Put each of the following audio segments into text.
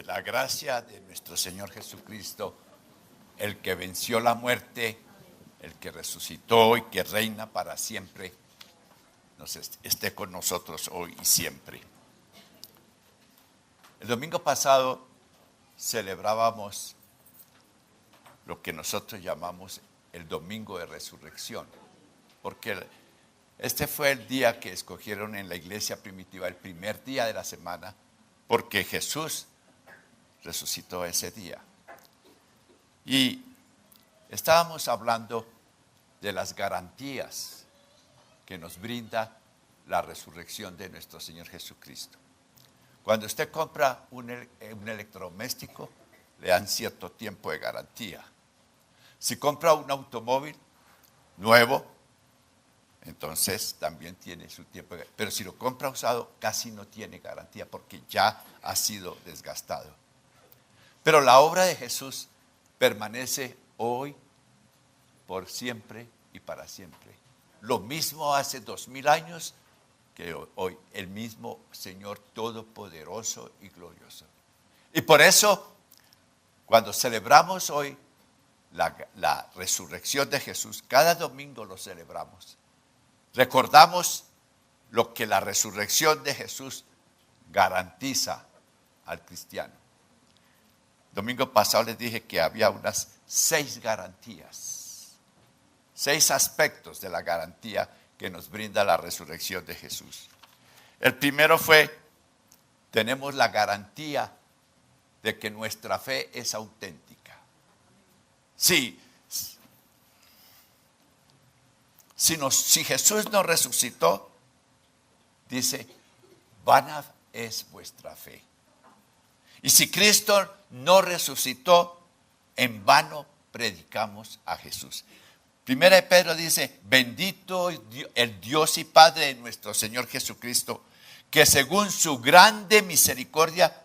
Que la gracia de nuestro Señor Jesucristo, el que venció la muerte, el que resucitó y que reina para siempre, esté con nosotros hoy y siempre. El domingo pasado celebrábamos lo que nosotros llamamos el Domingo de Resurrección, porque este fue el día que escogieron en la iglesia primitiva, el primer día de la semana, porque Jesús resucitó ese día. Y estábamos hablando de las garantías que nos brinda la resurrección de nuestro Señor Jesucristo. Cuando usted compra un electrodoméstico, le dan cierto tiempo de garantía. Si compra un automóvil nuevo, entonces también tiene su tiempo de garantía. Pero si lo compra usado, casi no tiene garantía porque ya ha sido desgastado. Pero la obra de Jesús permanece hoy, por siempre y para siempre. Lo mismo hace 2000 años que hoy, el mismo Señor todopoderoso y glorioso. Y por eso, cuando celebramos hoy la resurrección de Jesús, cada domingo lo celebramos. Recordamos lo que la resurrección de Jesús garantiza al cristiano. Domingo pasado les dije que había unas 6 garantías, 6 aspectos de la garantía que nos brinda la resurrección de Jesús. El primero fue, tenemos la garantía de que nuestra fe es auténtica. Si Jesús nos resucitó, dice, vana es vuestra fe. Y si Cristo no resucitó, en vano predicamos a Jesús. Primera de Pedro dice, bendito el Dios y Padre de nuestro Señor Jesucristo, que según su grande misericordia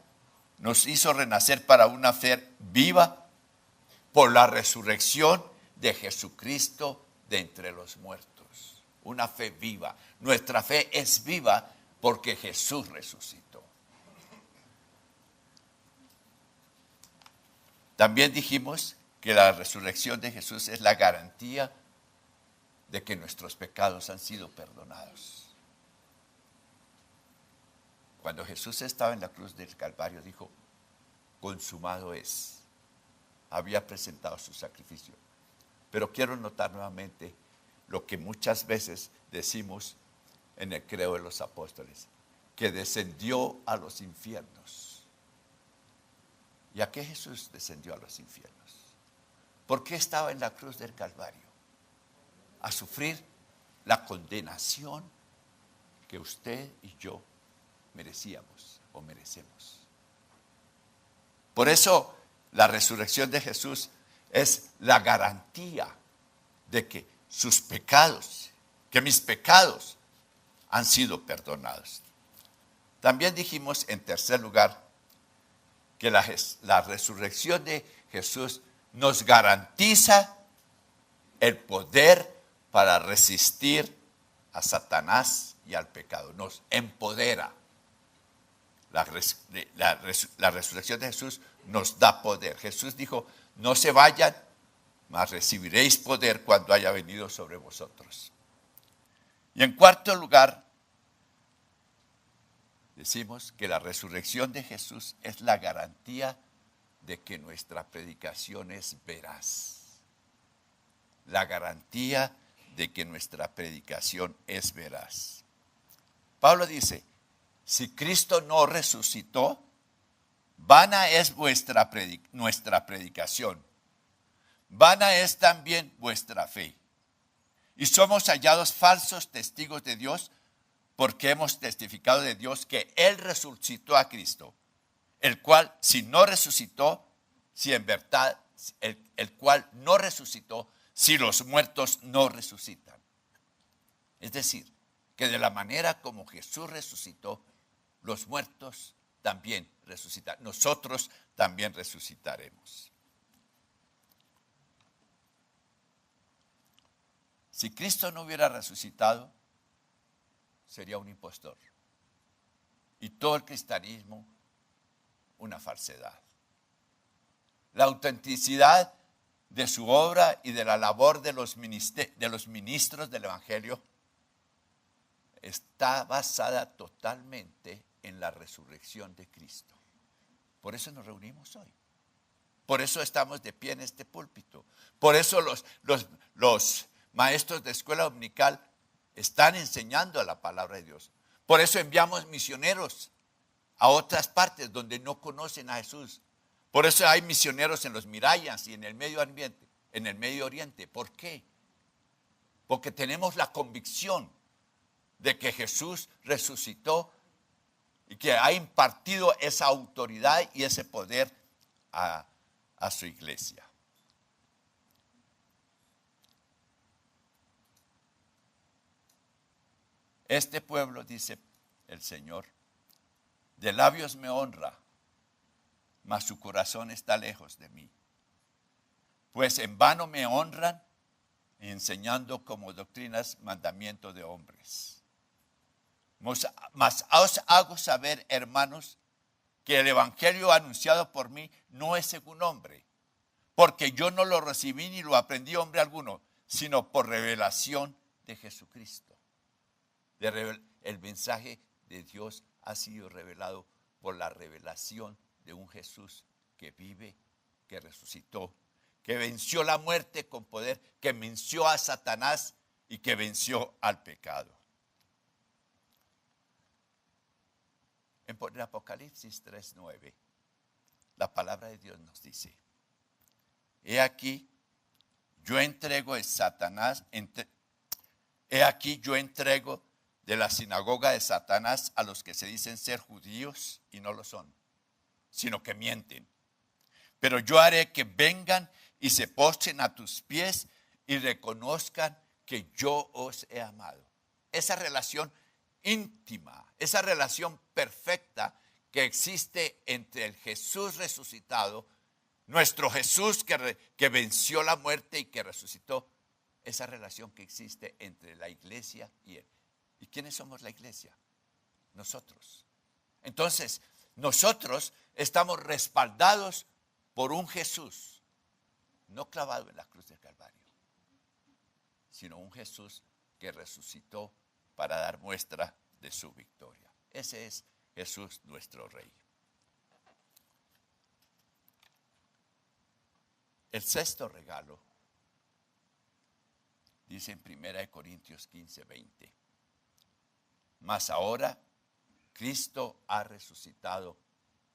nos hizo renacer para una fe viva por la resurrección de Jesucristo de entre los muertos. Una fe viva. Nuestra fe es viva porque Jesús resucitó. También dijimos que la resurrección de Jesús es la garantía de que nuestros pecados han sido perdonados. Cuando Jesús estaba en la cruz del Calvario, dijo, consumado es. Había presentado su sacrificio. Pero quiero notar nuevamente lo que muchas veces decimos en el credo de los apóstoles, que descendió a los infiernos. ¿Y a qué Jesús descendió a los infiernos? ¿Por qué estaba en la cruz del Calvario? A sufrir la condenación que usted y yo merecíamos o merecemos. Por eso la resurrección de Jesús es la garantía de que sus pecados, que mis pecados han sido perdonados. También dijimos en tercer lugar que la resurrección de Jesús nos garantiza el poder para resistir a Satanás y al pecado. Nos empodera. La resurrección de Jesús nos da poder. Jesús dijo, no se vayan, mas recibiréis poder cuando haya venido sobre vosotros. Y en cuarto lugar, decimos que la resurrección de Jesús es la garantía de que nuestra predicación es veraz. La garantía de que nuestra predicación es veraz. Pablo dice, si Cristo no resucitó, vana es nuestra predicación. Vana es también vuestra fe. Y somos hallados falsos testigos de Dios, porque hemos testificado de Dios que Él resucitó a Cristo, el cual si no resucitó, si en verdad, el cual no resucitó, si los muertos no resucitan. Es decir, que de la manera como Jesús resucitó, los muertos también resucitan. Nosotros también resucitaremos. Si Cristo no hubiera resucitado, sería un impostor. Y todo el cristianismo una falsedad. La autenticidad de su obra y de la labor de los ministros del Evangelio está basada totalmente en la resurrección de Cristo. Por eso nos reunimos hoy. Por eso estamos de pie en este púlpito. Por eso los maestros de escuela dominical están enseñando la palabra de Dios. Por eso enviamos misioneros a otras partes donde no conocen a Jesús. Por eso hay misioneros en los Mirayas y en el Medio Ambiente, en el Medio Oriente. ¿Por qué? Porque tenemos la convicción de que Jesús resucitó y que ha impartido esa autoridad y ese poder a su iglesia. Este pueblo, dice el Señor, de labios me honra, mas su corazón está lejos de mí. Pues en vano me honran, enseñando como doctrinas mandamientos de hombres. Mas os hago saber, hermanos, que el evangelio anunciado por mí no es según hombre, porque yo no lo recibí ni lo aprendí hombre alguno, sino por revelación de Jesucristo. El mensaje de Dios ha sido revelado por la revelación de un Jesús que vive, que resucitó, que venció la muerte con poder, que venció a Satanás y que venció al pecado. En Apocalipsis 3:9, la palabra de Dios nos dice: he aquí, yo entrego a Satanás, he aquí yo entrego de la sinagoga de Satanás a los que se dicen ser judíos y no lo son, sino que mienten. Pero yo haré que vengan y se postren a tus pies y reconozcan que yo os he amado. Esa relación íntima, esa relación perfecta que existe entre el Jesús resucitado, nuestro Jesús que venció la muerte y que resucitó, esa relación que existe entre la iglesia y él. ¿Y quiénes somos la iglesia? Nosotros. Entonces, nosotros estamos respaldados por un Jesús, no clavado en la cruz del Calvario, sino un Jesús que resucitó para dar muestra de su victoria. Ese es Jesús nuestro Rey. El sexto regalo dice en 1 Corintios 15:20. Mas ahora Cristo ha resucitado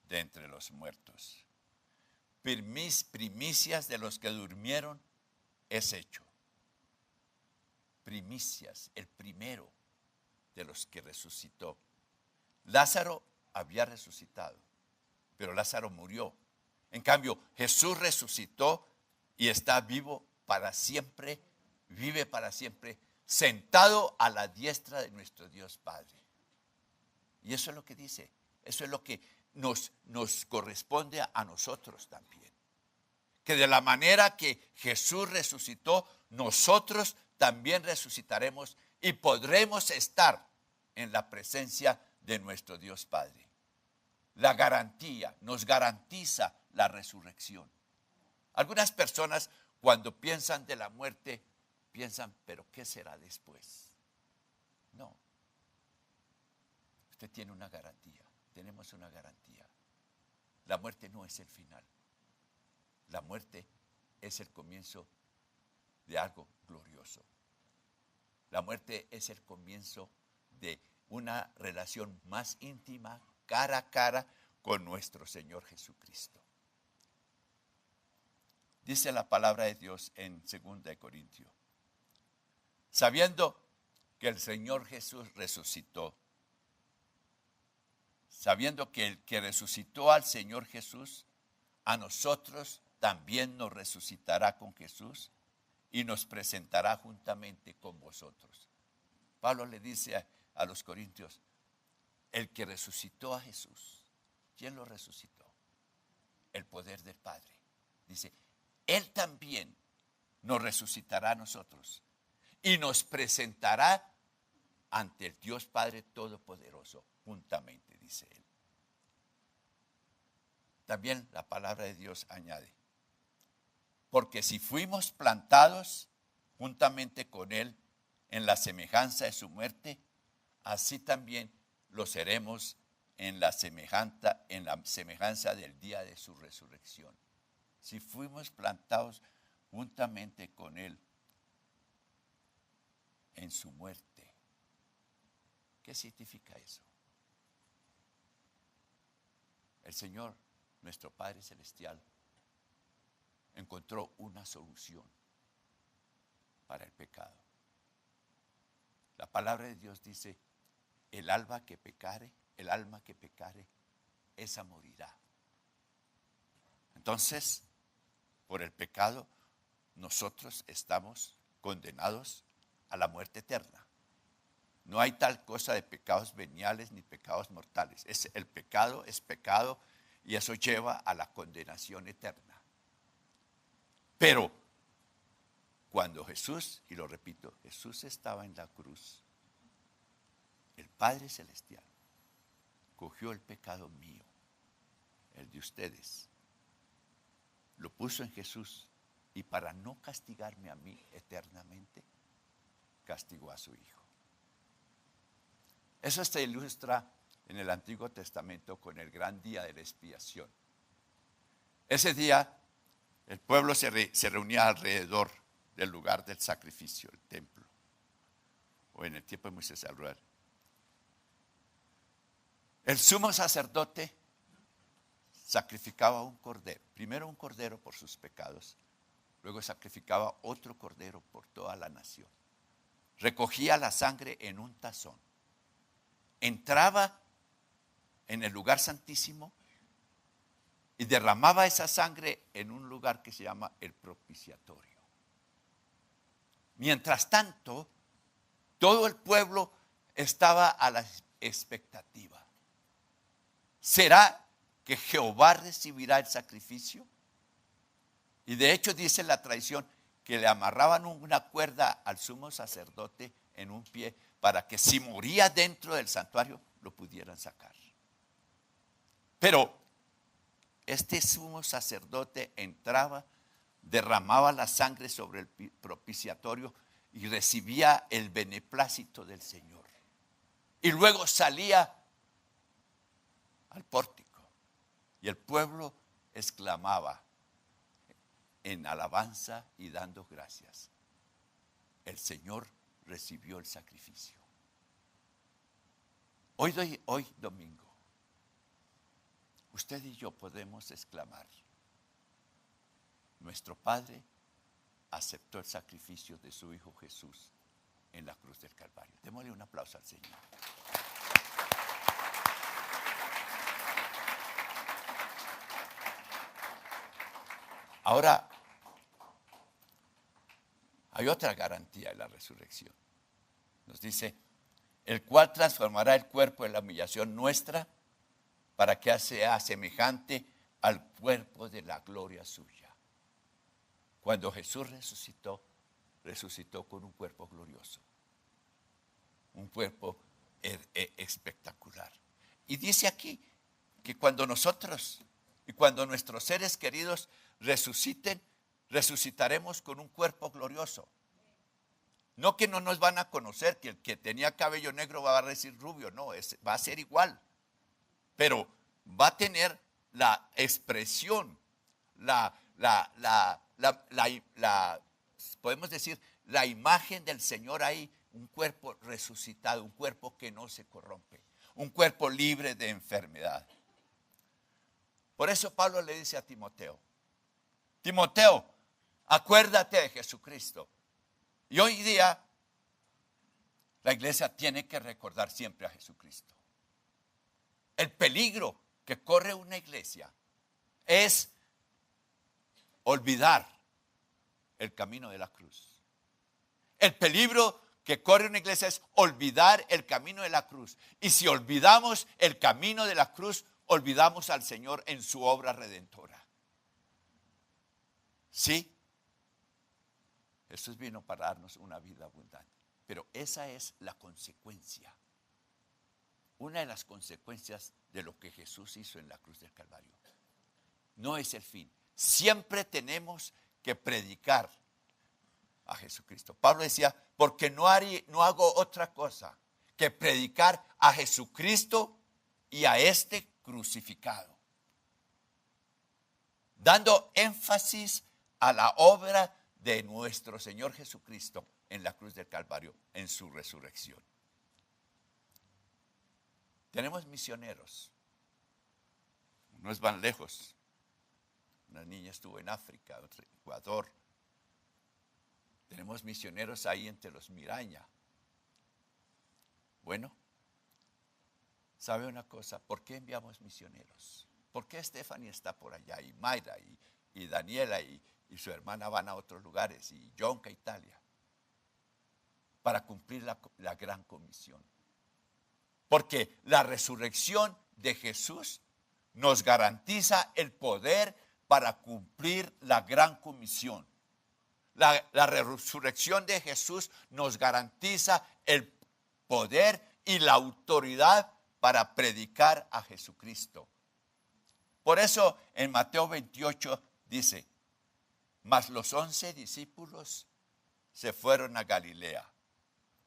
de entre los muertos. Primicias de los que durmieron es hecho. Primicias, el primero de los que resucitó. Lázaro había resucitado, pero Lázaro murió. En cambio, Jesús resucitó y está vivo para siempre, vive para siempre, sentado a la diestra de nuestro Dios Padre. Y eso es lo que dice, eso es lo que nos corresponde a nosotros también. Que de la manera que Jesús resucitó, nosotros también resucitaremos y podremos estar en la presencia de nuestro Dios Padre. La garantía, nos garantiza la resurrección. Algunas personas cuando piensan de la muerte, piensan, pero ¿qué será después? No. Usted tiene una garantía, tenemos una garantía. La muerte no es el final. La muerte es el comienzo de algo glorioso. La muerte es el comienzo de una relación más íntima, cara a cara, con nuestro Señor Jesucristo. Dice la palabra de Dios en 2 Corintios. Sabiendo que el Señor Jesús resucitó, sabiendo que el que resucitó al Señor Jesús, a nosotros también nos resucitará con Jesús y nos presentará juntamente con vosotros. Pablo le dice a los corintios, el que resucitó a Jesús, ¿quién lo resucitó? El poder del Padre. Dice, Él también nos resucitará a nosotros y nos presentará ante el Dios Padre Todopoderoso juntamente, dice Él. también la palabra de Dios añade, porque si fuimos plantados juntamente con Él en la semejanza de su muerte, así también lo seremos en la semejanza del día de su resurrección. Si fuimos plantados juntamente con Él en su muerte. ¿Qué significa eso? El Señor, nuestro Padre Celestial, encontró una solución para el pecado. La palabra de Dios dice, el alma que pecare, esa morirá. Entonces, por el pecado, nosotros estamos condenados a la muerte eterna. No hay tal cosa de pecados veniales ni pecados mortales. El pecado es pecado y eso lleva a la condenación eterna. Pero cuando Jesús, y lo repito, Jesús estaba en la cruz, el Padre Celestial cogió el pecado mío, el de ustedes, lo puso en Jesús y para no castigarme a mí eternamente, castigó a su Hijo. Eso se ilustra en el Antiguo Testamento con el gran día de la expiación. Ese día el pueblo se reunía alrededor del lugar del sacrificio, el templo, o en el tiempo de Moisés al lugar. El sumo sacerdote sacrificaba un cordero, primero un cordero por sus pecados, luego sacrificaba otro cordero por toda la nación. Recogía la sangre en un tazón, entraba en el lugar santísimo y derramaba esa sangre en un lugar que se llama el propiciatorio. Mientras tanto, todo el pueblo estaba a la expectativa. ¿Será que Jehová recibirá el sacrificio? Y de hecho dice la tradición que le amarraban una cuerda al sumo sacerdote en un pie para que si moría dentro del santuario lo pudieran sacar. Pero este sumo sacerdote entraba, derramaba la sangre sobre el propiciatorio y recibía el beneplácito del Señor. Y luego salía al pórtico y el pueblo exclamaba en alabanza y dando gracias: el Señor recibió el sacrificio. Hoy domingo, usted y yo podemos exclamar: nuestro Padre aceptó el sacrificio de su Hijo Jesús en la cruz del Calvario. Démosle un aplauso al Señor. Ahora, hay otra garantía de la resurrección. Nos dice, el cual transformará el cuerpo en la humillación nuestra para que sea semejante al cuerpo de la gloria suya. Cuando Jesús resucitó con un cuerpo glorioso, un cuerpo espectacular. Y dice aquí que cuando nosotros y cuando nuestros seres queridos resuciten, resucitaremos con un cuerpo glorioso. No que no nos van a conocer, que el que tenía cabello negro va a decir rubio, no, va a ser igual. Pero va a tener la expresión, podemos decir, la imagen del Señor ahí, un cuerpo resucitado, un cuerpo que no se corrompe, un cuerpo libre de enfermedad. Por eso Pablo le dice a Timoteo, Timoteo, acuérdate de Jesucristo. Y hoy día la iglesia tiene que recordar siempre a Jesucristo. El peligro que corre una iglesia es olvidar el camino de la cruz. El peligro que corre una iglesia es olvidar el camino de la cruz. Y si olvidamos el camino de la cruz, olvidamos al Señor en su obra redentora. Sí, Jesús vino para darnos una vida abundante, pero esa es la consecuencia. Una de las consecuencias de lo que Jesús hizo en la cruz del Calvario. no es el fin. Siempre tenemos que predicar a Jesucristo. Pablo decía, porque no hago otra cosa que predicar a Jesucristo y a este crucificado, dando énfasis a la obra de nuestro Señor Jesucristo en la cruz del Calvario, en su resurrección. Tenemos misioneros. Unos van lejos. Una niña estuvo en África, otra en Ecuador. Tenemos misioneros ahí entre los Miraña. Bueno, ¿sabe una cosa? ¿Por qué enviamos misioneros? ¿Por qué Stephanie está por allá? Y Mayra, y Daniela, y su hermana van a otros lugares, y Jonca, Italia, para cumplir la gran comisión. Porque la resurrección de Jesús nos garantiza el poder para cumplir la gran comisión. La resurrección de Jesús nos garantiza el poder y la autoridad para predicar a Jesucristo. Por eso en Mateo 28 dice, mas los 11 discípulos se fueron a Galilea,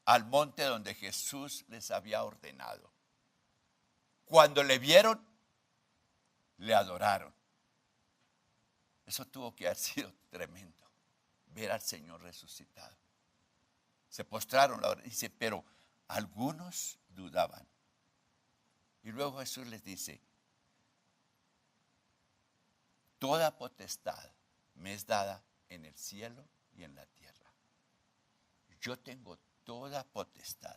al monte donde Jesús les había ordenado. Cuando le vieron, le adoraron. Eso tuvo que haber sido tremendo, ver al Señor resucitado. Se postraron, dice, pero algunos dudaban. Y luego Jesús les dice, toda potestad me es dada en el cielo y en la tierra. Yo tengo toda potestad.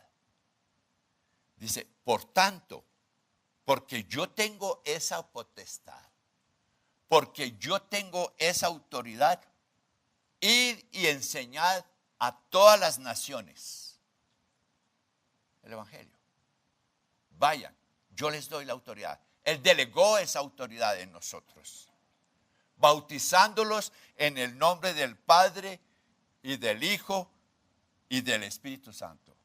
Dice, por tanto, porque yo tengo esa potestad, porque yo tengo esa autoridad, id y enseñad a todas las naciones el evangelio. Vayan, yo les doy la autoridad. Él delegó esa autoridad en nosotros, bautizándolos en el nombre del Padre y del Hijo y del Espíritu Santo.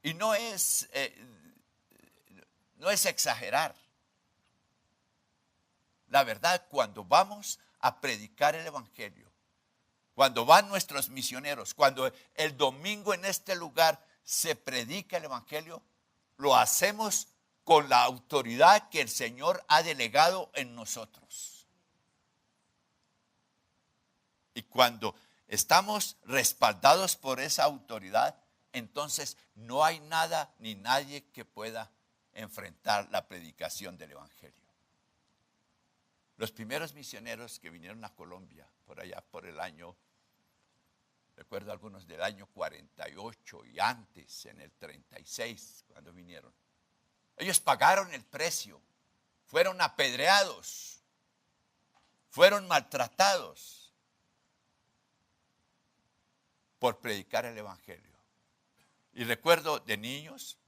Y no es exagerar. La verdad, cuando vamos a predicar el evangelio, cuando van nuestros misioneros, cuando el domingo en este lugar se predica el evangelio, lo hacemos con la autoridad que el Señor ha delegado en nosotros. Y cuando estamos respaldados por esa autoridad, entonces no hay nada ni nadie que pueda enfrentar la predicación del evangelio. Los primeros misioneros que vinieron a Colombia, por allá por el año, recuerdo algunos del año 48 y antes, en el 36, cuando vinieron. Ellos pagaron el precio, fueron apedreados, fueron maltratados por predicar el evangelio. Y recuerdo de niños,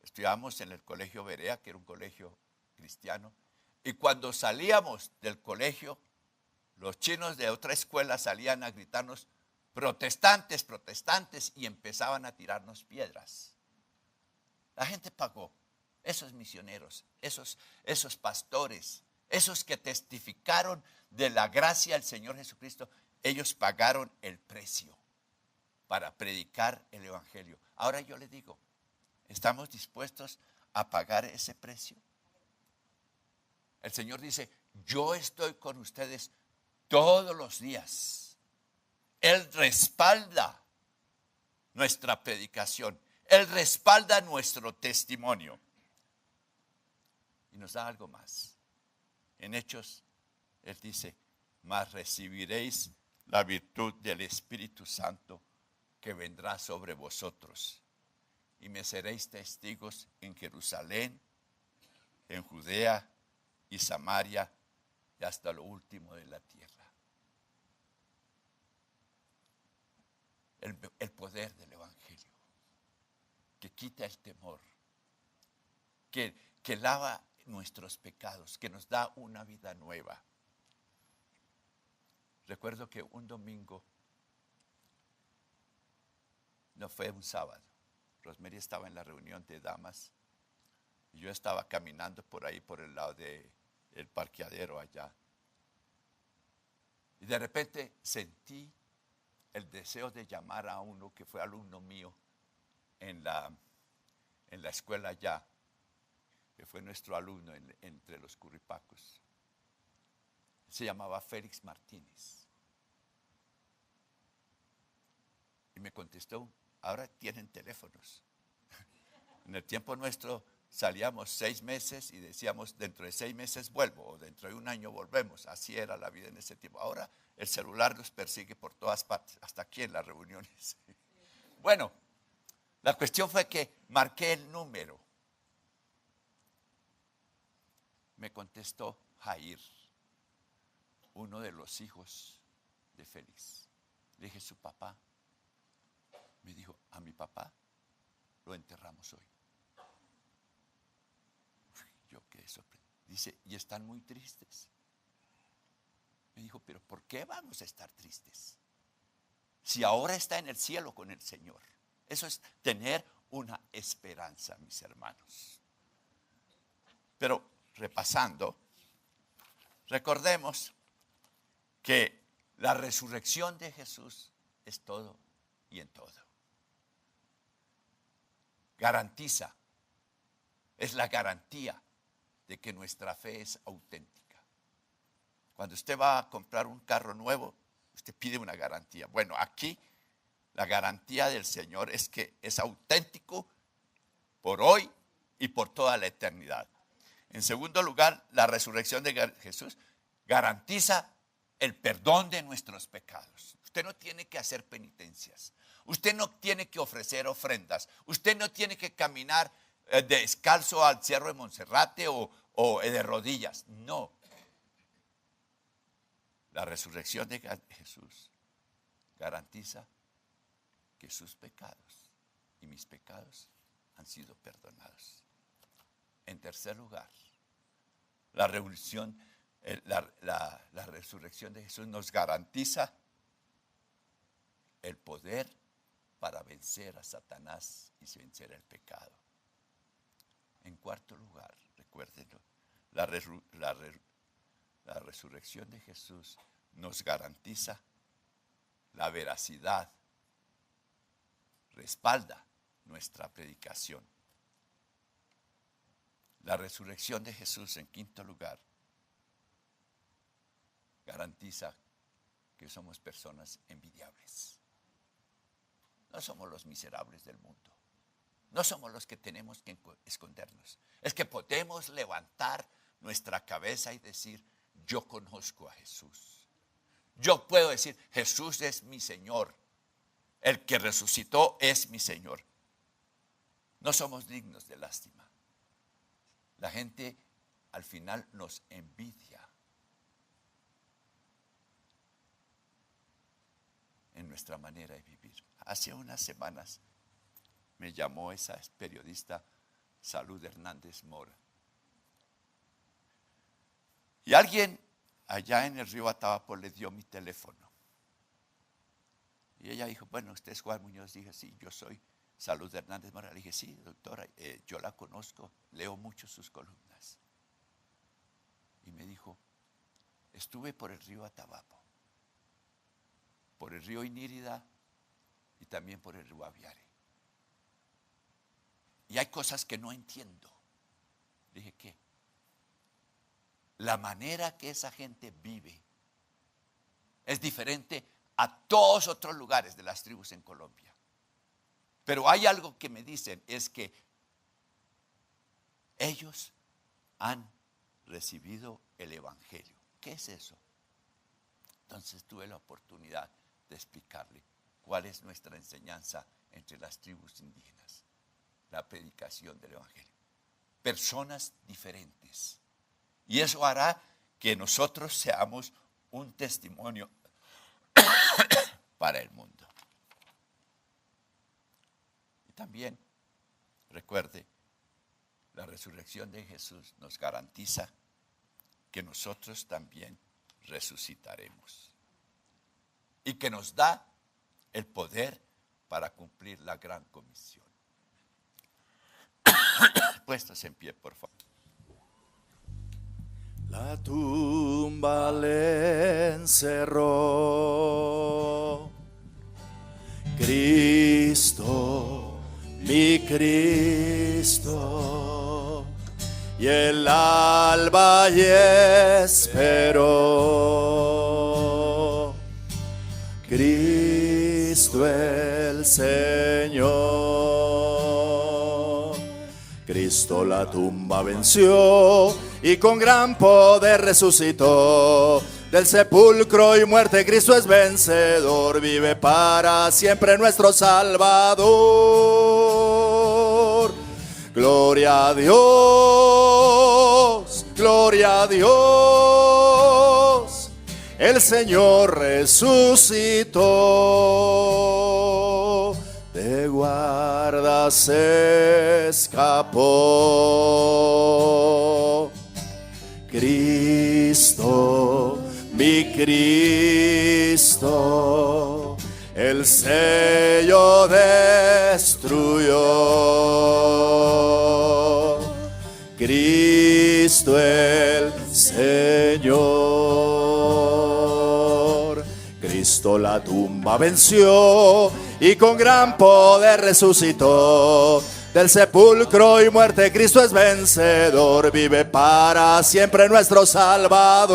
estudiábamos en el colegio Berea, que era un colegio cristiano, y cuando salíamos del colegio, los chinos de otra escuela salían a gritarnos, protestantes, protestantes, y empezaban a tirarnos piedras. La gente pagó, esos misioneros, esos pastores, esos que testificaron de la gracia del Señor Jesucristo, ellos pagaron el precio para predicar el evangelio. Ahora yo le digo, ¿estamos dispuestos a pagar ese precio? El Señor dice, yo estoy con ustedes todos los días. Él respalda nuestra predicación. Él respalda nuestro testimonio. Y nos da algo más. En Hechos, Él dice, mas recibiréis la virtud del Espíritu Santo que vendrá sobre vosotros. Y me seréis testigos en Jerusalén, en Judea y Samaria y hasta lo último de la tierra. El poder del evangelio, que quita el temor, que lava nuestros pecados, que nos da una vida nueva. Recuerdo que un domingo, no fue un sábado, Rosemary estaba en la reunión de damas y yo estaba caminando por ahí por el lado de el parqueadero allá. Y de repente sentí el deseo de llamar a uno que fue alumno mío en la escuela allá, que fue nuestro alumno entre los curripacos. Se llamaba Félix Martínez. Y me contestó, ahora tienen teléfonos. En el tiempo nuestro salíamos 6 meses y decíamos, dentro de 6 meses vuelvo, o dentro de un año volvemos. Así era la vida en ese tiempo. Ahora el celular nos persigue por todas partes, hasta aquí en las reuniones. Bueno, la cuestión fue que marqué el número. Me contestó Jair, uno de los hijos de Félix. Le dije, ¿su papá? Me dijo, a mi papá lo enterramos hoy. Yo quedé sorprendido. Dice, y están muy tristes. Me dijo, pero ¿por qué vamos a estar tristes? Si ahora está en el cielo con el Señor. Eso es tener una esperanza, mis hermanos. Pero repasando, recordemos que la resurrección de Jesús es todo y en todo. Garantiza, es la garantía de que nuestra fe es auténtica. Cuando usted va a comprar un carro nuevo, usted pide una garantía. Bueno, aquí la garantía del Señor es que es auténtico por hoy y por toda la eternidad. En segundo lugar, la resurrección de Jesús garantiza el perdón de nuestros pecados. Usted no tiene que hacer penitencias. Usted no tiene que ofrecer ofrendas. Usted no tiene que caminar descalzo al Cerro de Monserrate o de rodillas. No. La resurrección de Jesús garantiza que sus pecados y mis pecados han sido perdonados. En tercer lugar, la resurrección de Jesús nos garantiza el poder para vencer a Satanás y vencer el pecado. En cuarto lugar, recuérdenlo, la resurrección de Jesús nos garantiza la veracidad, respalda nuestra predicación. La resurrección de Jesús, en quinto lugar, garantiza que somos personas envidiables. No somos los miserables del mundo. No somos los que tenemos que escondernos. Es que podemos levantar nuestra cabeza y decir, yo conozco a Jesús. Yo puedo decir, Jesús es mi Señor. El que resucitó es mi Señor. No somos dignos de lástima. La gente al final nos envidia en nuestra manera de vivir. Hace unas semanas me llamó esa periodista Salud Hernández Mora. Y alguien allá en el río Atabapo le dio mi teléfono. Y ella dijo, bueno, usted es Juan Muñoz. Dije, sí, yo soy Salud Hernández Mora. Le dije, sí, doctora, yo la conozco, leo mucho sus columnas. Y me dijo, estuve por el río Atabapo, por el río Inírida y también por el río Aviare. Y hay cosas que no entiendo. Dije, ¿qué? La manera que esa gente vive es diferente a todos otros lugares de las tribus en Colombia. Pero hay algo que me dicen, es que ellos han recibido el Evangelio. ¿Qué es eso? Entonces tuve la oportunidad de explicarle cuál es nuestra enseñanza entre las tribus indígenas. La predicación del Evangelio. Personas diferentes. Y eso hará que nosotros seamos un testimonio para el mundo. Y también, recuerde, la resurrección de Jesús nos garantiza que nosotros también resucitaremos. Y que nos da el poder para cumplir la gran comisión. Puestos en pie, por favor. La tumba le encerró. Cristo, mi Cristo, y el alba y esperó. Cristo el Señor. Cristo la tumba venció y con gran poder resucitó. Del sepulcro y muerte Cristo es vencedor, vive para siempre nuestro Salvador. Gloria a Dios, gloria a Dios, el Señor resucitó, de guarda se escapó. Cristo, mi Cristo, el sello destruyó. Cristo el Señor. Cristo la tumba venció y con gran poder resucitó. Del sepulcro y muerte Cristo es vencedor, vive para siempre nuestro Salvador.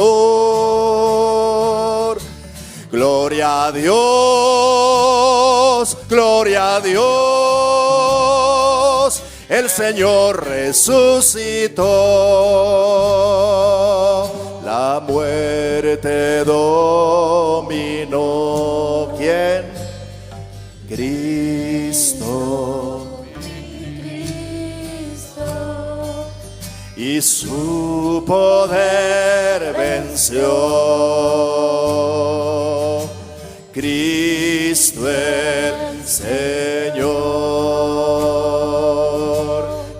Gloria a Dios, gloria a Dios, el Señor resucitó. La muerte dominó. ¿Quién? Cristo. Y su poder venció. Cristo el Señor.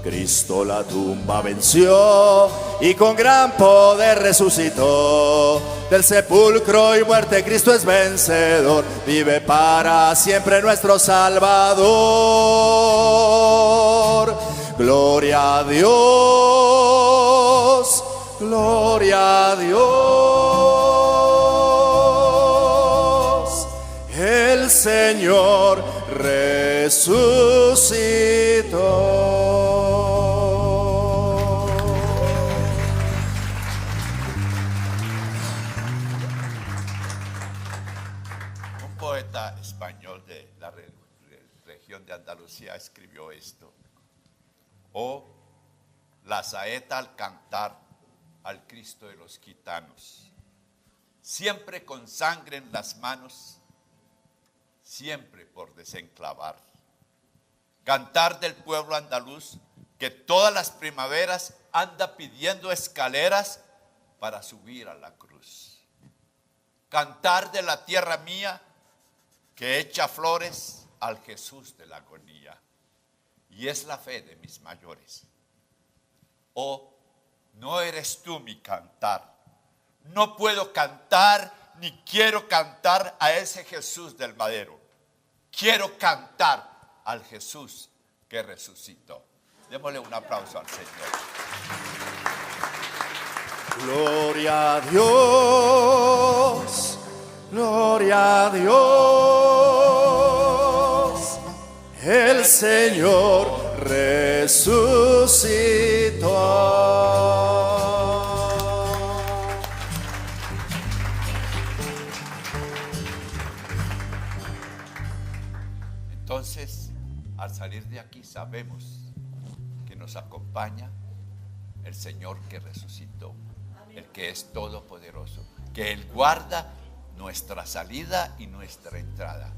Cristo la tumba venció y con gran poder resucitó. Del sepulcro y muerte Cristo es vencedor, vive para siempre nuestro Salvador. Gloria a Dios, gloria a Dios, el Señor resucitó. Un poeta español de la región de Andalucía escribió esto: oh, la saeta al cantar al Cristo de los gitanos, siempre con sangre en las manos, siempre por desenclavar. Cantar del pueblo andaluz que todas las primaveras anda pidiendo escaleras para subir a la cruz. Cantar de la tierra mía que echa flores al Jesús de la agonía. Y es la fe de mis mayores. Oh, no eres tú mi cantar. No puedo cantar ni quiero cantar a ese Jesús del madero. Quiero cantar al Jesús que resucitó. Démosle un aplauso al Señor. Gloria a Dios, gloria a Dios, el Señor resucitó. Entonces, al salir de aquí sabemos que nos acompaña el Señor que resucitó, el que es todopoderoso, que Él guarda nuestra salida y nuestra entrada,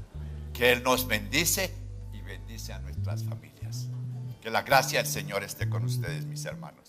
que Él nos bendice y bendice a nuestras familias. Que la gracia del Señor esté con ustedes, mis hermanos.